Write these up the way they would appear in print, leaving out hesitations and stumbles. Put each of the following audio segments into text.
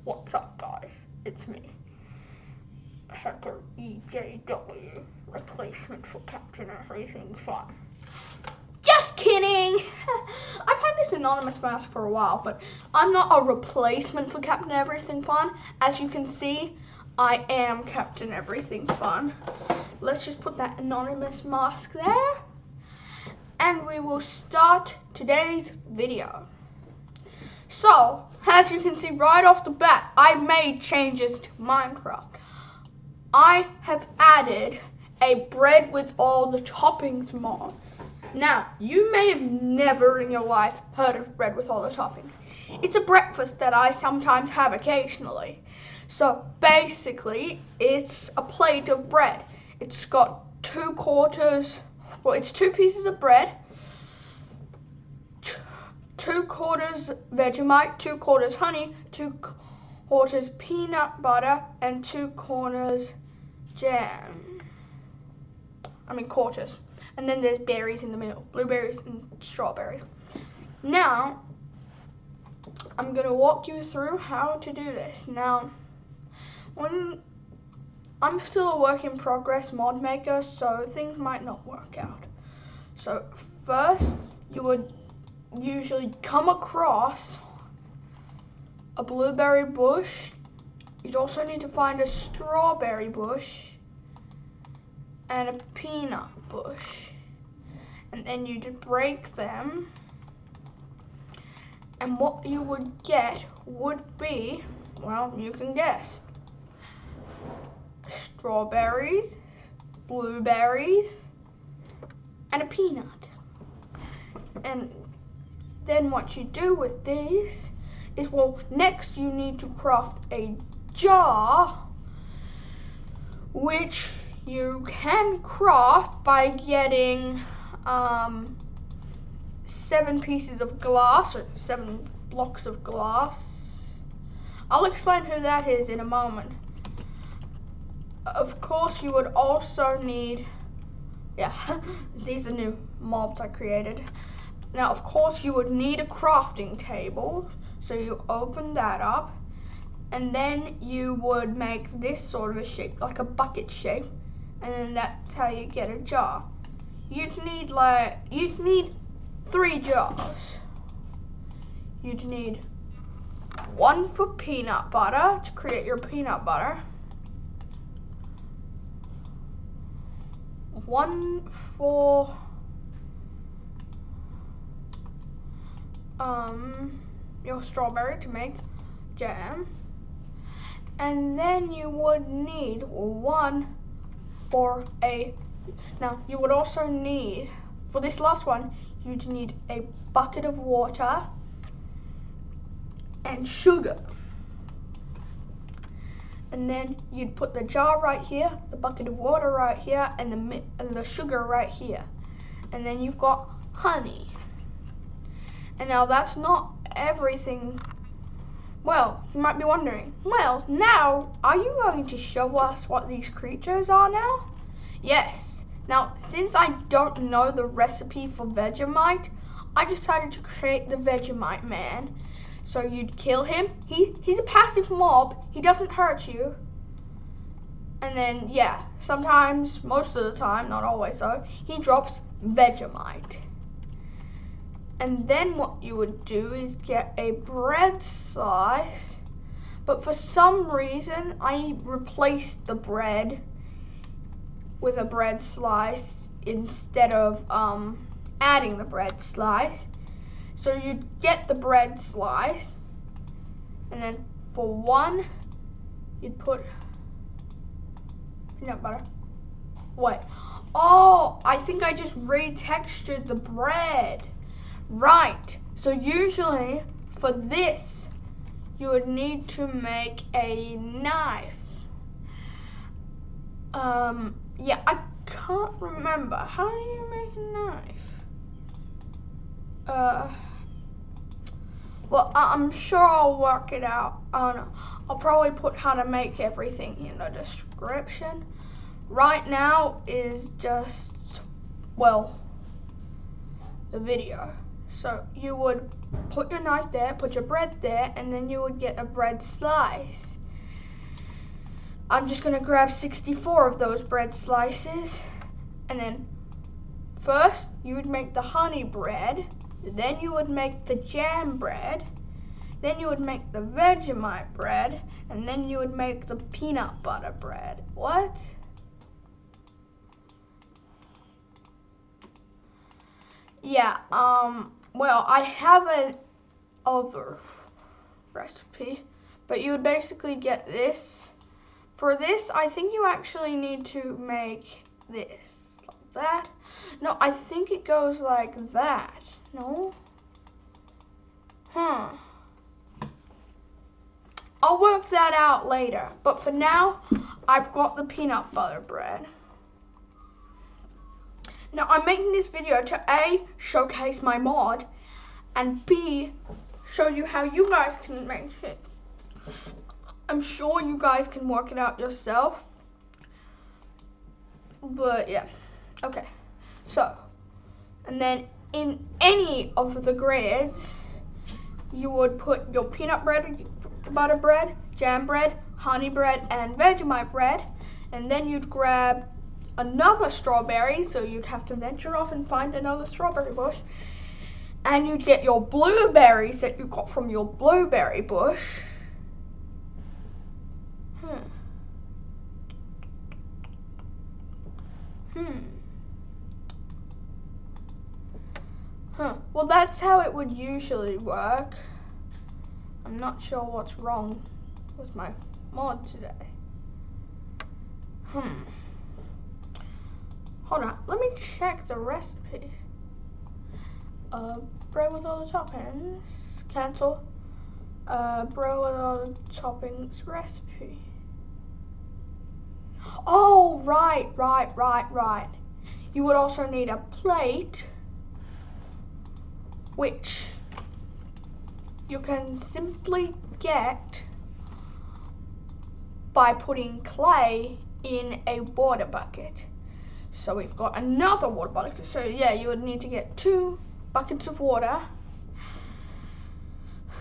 What's up, guys? It's me, Hacker EJW, replacement for Captain Everything Fun. Just kidding! I've had this anonymous mask for a while, but I'm not a replacement for Captain Everything Fun. As you can see, I am Captain Everything Fun. Let's just put that anonymous mask there, and we will start today's video. So, as you can see right off the bat, I made changes to Minecraft. I have added a bread with all the toppings mod. Now, you may have never in your life heard of bread with all the toppings. It's a breakfast that I sometimes have occasionally. So basically, it's a plate of bread. It's got it's 2 pieces of bread, 2/4 Vegemite, 2/4 honey, 2/4 peanut butter, and 2/4 jam. Quarters. And then there's berries in the middle, blueberries and strawberries. Now, I'm going to walk you through how to do this. Now, I'm still a work in progress mod maker, so things might not work out. So first, you would usually come across a blueberry bush. You'd also need to find a strawberry bush and a peanut bush, and then you'd break them, and what you would get would be, well, you can guess, strawberries, blueberries, and a peanut. And then what you do with these is, well, next you need to craft a jar, which you can craft by getting 7 pieces of glass, or 7 blocks of glass. I'll explain who that is in a moment. Of course, you would also need, these are new mobs I created. Now, of course, you would need a crafting table, so you open that up, and then you would make this sort of a shape, like a bucket shape, and then that's how you get a jar. You'd need 3 jars. You'd need 1 for peanut butter to create your peanut butter, 1 for your strawberry to make jam, and then you would need 1 for now you would also need, for this last one, you'd need a bucket of water and sugar. And then you'd put the jar right here, the bucket of water right here, and the sugar right here. And then you've got honey. And now that's not everything. Well, you might be wondering, well, now, are you going to show us what these creatures are now? Yes. Now, since I don't know the recipe for Vegemite, I decided to create the Vegemite man. So you'd kill him. He's a passive mob. He doesn't hurt you. And then, sometimes, most of the time, not always though, he drops Vegemite. And then what you would do is get a bread slice, but for some reason I replaced the bread with a bread slice instead of adding the bread slice. So you'd get the bread slice, and then for 1 you'd put peanut butter. Wait, oh, I think I just retextured the bread. Right, so usually for this, you would need to make a knife. I can't remember. How do you make a knife? Well, I'm sure I'll work it out. I'll probably put how to make everything in the description. Right now is just, well, the video. So you would put your knife there, put your bread there, and then you would get a bread slice. I'm just gonna grab 64 of those bread slices, and then first you would make the honey bread, then you would make the jam bread, then you would make the Vegemite bread, and then you would make the peanut butter bread. What? Yeah, well, I have an other recipe, but you would basically get this. For this, I think you actually need to make this, like that. No, I think it goes like that. No? I'll work that out later, but for now, I've got the peanut butter bread. Now, I'm making this video to A, showcase my mod, and B, show you how you guys can make it. I'm sure you guys can work it out yourself. But yeah, okay. So, and then in any of the grids, you would put your peanut butter bread, jam bread, honey bread, and Vegemite bread. And then you'd grab another strawberry, so you'd have to venture off and find another strawberry bush. And you'd get your blueberries that you got from your blueberry bush. Well, that's how it would usually work. I'm not sure what's wrong with my mod today. Hold on, let me check the recipe. Bread with all the toppings. Cancel. Bread with all the toppings recipe. Oh, right. You would also need a plate, which you can simply get by putting clay in a water bucket. So we've got another water bucket. So yeah, you would need to get 2 buckets of water.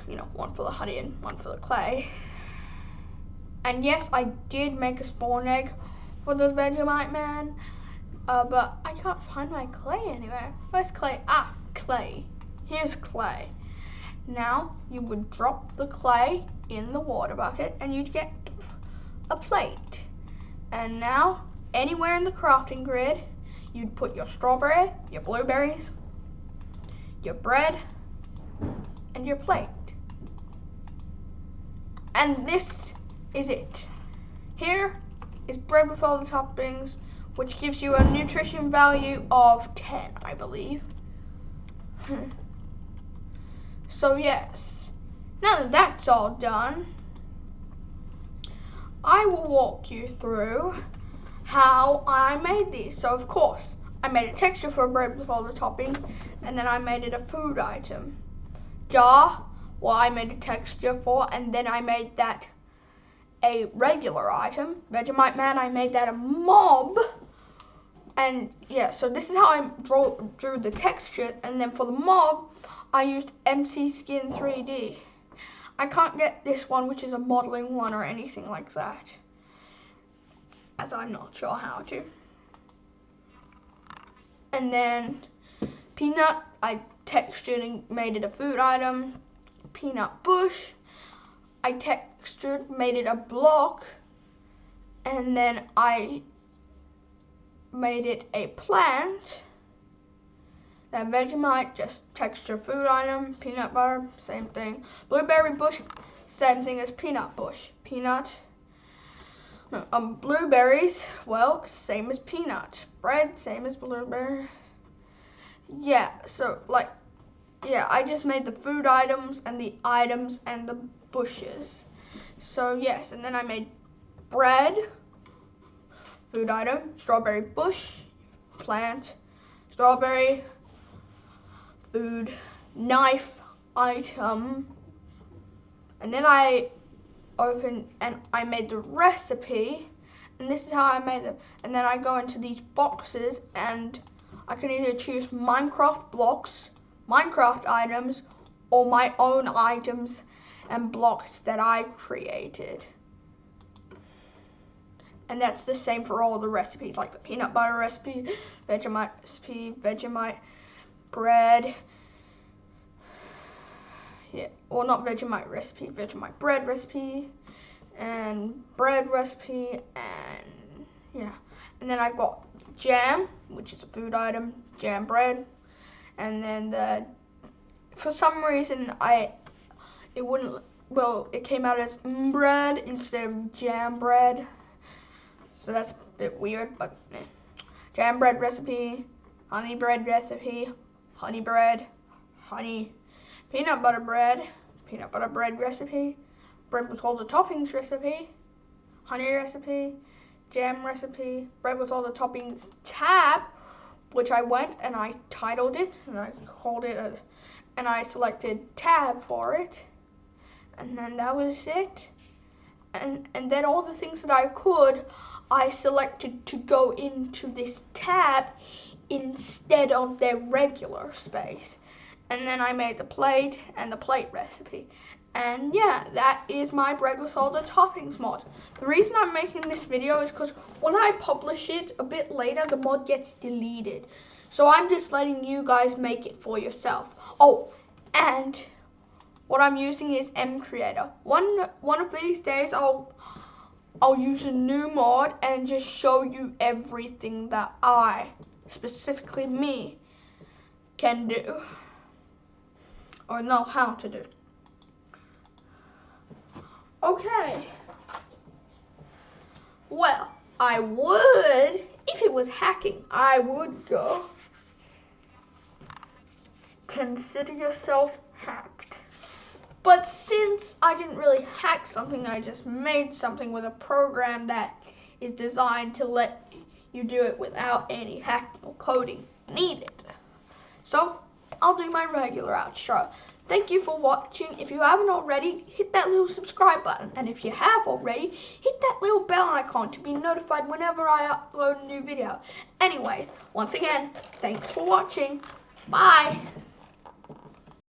You know, one for the honey and one for the clay. And yes, I did make a spawn egg for the Vegemite man, but I can't find my clay anywhere. Where's clay? Ah, clay. Here's clay. Now, you would drop the clay in the water bucket and you'd get a plate. And now, anywhere in the crafting grid, you'd put your strawberry, your blueberries, your bread, and your plate. And this is it. Here is bread with all the toppings, which gives you a nutrition value of 10, I believe. So yes, now that that's all done, I will walk you through how I made these. So of course, I made a texture for bread with all the toppings, and then I made it a food item. Jar, well, I made a texture for, and then I made that a regular item. Vegemite Man, I made that a mob. And yeah, so this is how I drew the texture, and then for the mob, I used MC Skin 3D. I can't get this one, which is a modeling one or anything like that, as I'm not sure how to. And then peanut, I textured and made it a food item. Peanut bush, I textured, made it a block, and then I made it a plant. Then Vegemite, just texture food item. Peanut butter, same thing. Blueberry bush, same thing as peanut bush. Peanut. Blueberries, well, same as peanut. Bread, same as blueberry. Yeah, so like, yeah, I just made the food items and the bushes. So yes, and then I made bread, food item, strawberry bush, plant, strawberry, food, knife item, and then I opened and I made the recipe, and this is how I made them. And then I go into these boxes and I can either choose Minecraft blocks, Minecraft items or my own items and blocks that I created. And that's the same for all the recipes, like the peanut butter recipe, Vegemite bread. Yeah, well, not Vegemite recipe, Vegemite bread recipe, and bread recipe, and yeah. And then I got jam, which is a food item, jam bread, and then for some reason it came out as bread instead of jam bread. So that's a bit weird, but jam bread recipe, honey bread recipe, honey bread, honey, peanut butter bread recipe, bread with all the toppings recipe, honey recipe, jam recipe, bread with all the toppings tab, which I went and I titled it, and I called it, and I selected tab for it, and then that was it. And then all the things that I selected to go into this tab instead of their regular space. And then I made the plate and the plate recipe. And yeah, that is my bread with all the toppings mod. The reason I'm making this video is because when I publish it a bit later, the mod gets deleted. So I'm just letting you guys make it for yourself. Oh, and what I'm using is mCreator. One of these days I'll use a new mod and just show you everything that I, specifically me, can do or know how to do. Okay. Well, I would, if it was hacking, I would go, consider yourself hacked. But since I didn't really hack something, I just made something with a program that is designed to let you do it without any hackable coding needed. So I'll do my regular outro. Thank you for watching. If you haven't already, hit that little subscribe button. And if you have already, hit that little bell icon to be notified whenever I upload a new video. Anyways, once again, thanks for watching. Bye.